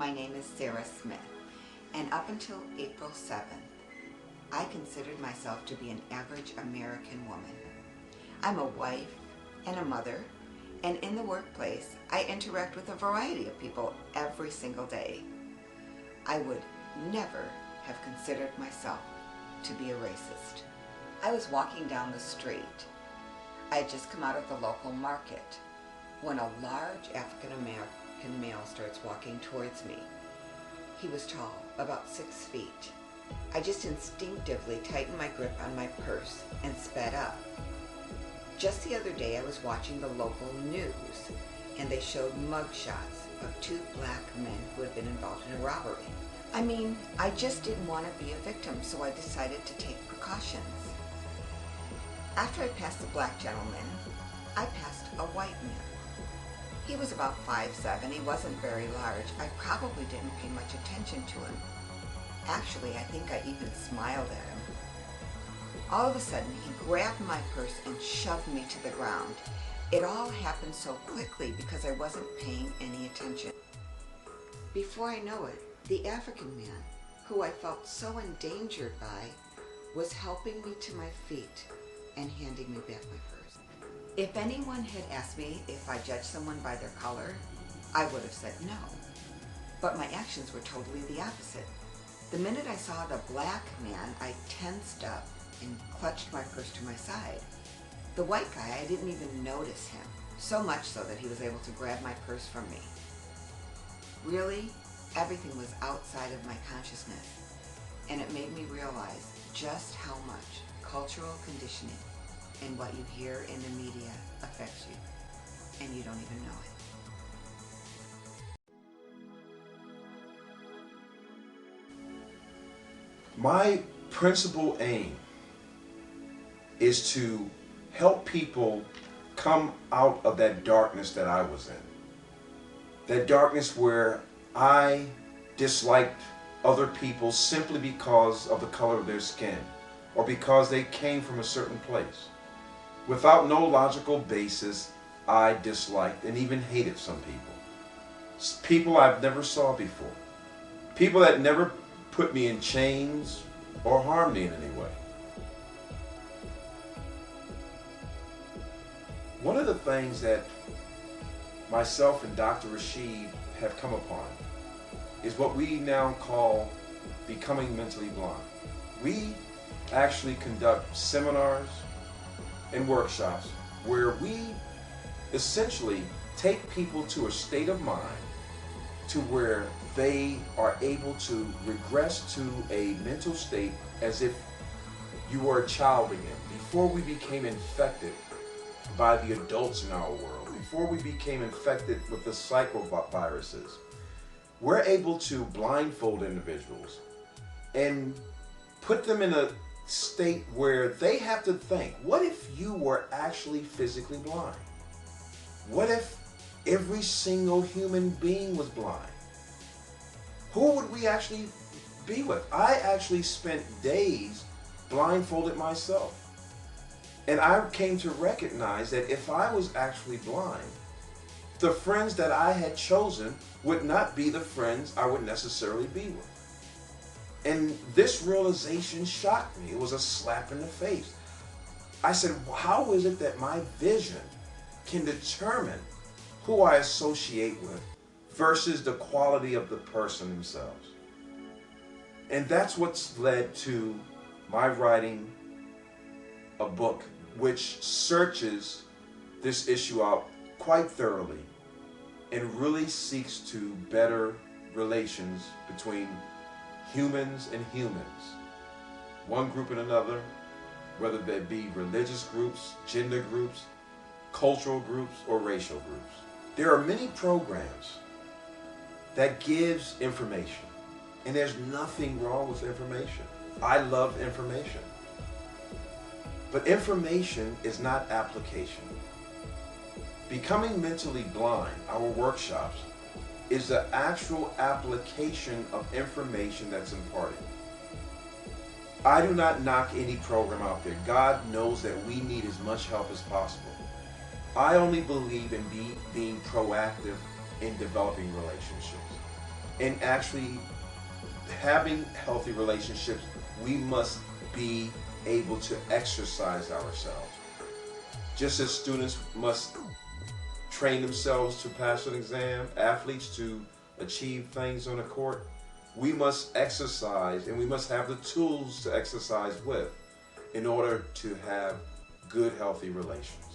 my name is Sarah Smith, and up until April 7th, I considered myself to be an average American woman. I'm a wife and a mother, and in the workplace, I interact with a variety of people every single day. I would never have considered myself to be a racist. I was walking down the street. I had just come out of the local market when a large African American male starts walking towards me. He was tall, about 6 feet. I just instinctively tightened my grip on my purse and sped up. Just the other day I was watching the local news and they showed mugshots of 2 black men who had been involved in a robbery. I mean, I just didn't want to be a victim, so I decided to take precautions. After I passed the black gentleman, I passed a white man. He was about 5'7". He wasn't very large. I probably didn't pay much attention to him. Actually, I think I even smiled at him. All of a sudden, he grabbed my purse and shoved me to the ground. It all happened so quickly because I wasn't paying any attention. Before I know it, the African man, who I felt so endangered by, was helping me to my feet and handing me back my purse. If anyone had asked me if I judged someone by their color, I would have said no. But my actions were totally the opposite. The minute I saw the black man, I tensed up and clutched my purse to my side. The white guy, I didn't even notice him, so much so that he was able to grab my purse from me. Really, everything was outside of my consciousness, and it made me realize just how much cultural conditioning and what you hear in the media affects you, and you don't even know it. My principal aim is to help people come out of that darkness that I was in. That darkness where I disliked other people simply because of the color of their skin or because they came from a certain place. Without no logical basis, I disliked and even hated some people. People I've never saw before. People that never put me in chains or harmed me in any way. One of the things that myself and Dr. Rashid have come upon is what we now call becoming mentally blind. We actually conduct seminars and workshops where we essentially take people to a state of mind to where they are able to regress to a mental state as if you were a child again. Before we became infected by the adults in our world, before we became infected with the psychoviruses, we're able to blindfold individuals and put them in a state where they have to think, what if you were actually physically blind? What if every single human being was blind? Who would we actually be with? I actually spent days blindfolded myself. And I came to recognize that if I was actually blind, the friends that I had chosen would not be the friends I would necessarily be with. And this realization shocked me. It was a slap in the face. I said, how is it that my vision can determine who I associate with versus the quality of the person themselves? And that's what's led to my writing a book which searches this issue out quite thoroughly and really seeks to better relations between humans and humans, one group and another, whether they be religious groups, gender groups, cultural groups, or racial groups. There are many programs that gives information, and there's nothing wrong with information. I love information. But information is not application. Becoming mentally blind, our workshops, is the actual application of information that's imparted. I do not knock any program out there. God knows that we need as much help as possible. I only believe in being proactive in developing relationships. in actually having healthy relationships, we must be able to exercise ourselves. Just as students must train themselves to pass an exam, athletes to achieve things on a court, we must exercise, and we must have the tools to exercise with in order to have good, healthy relations.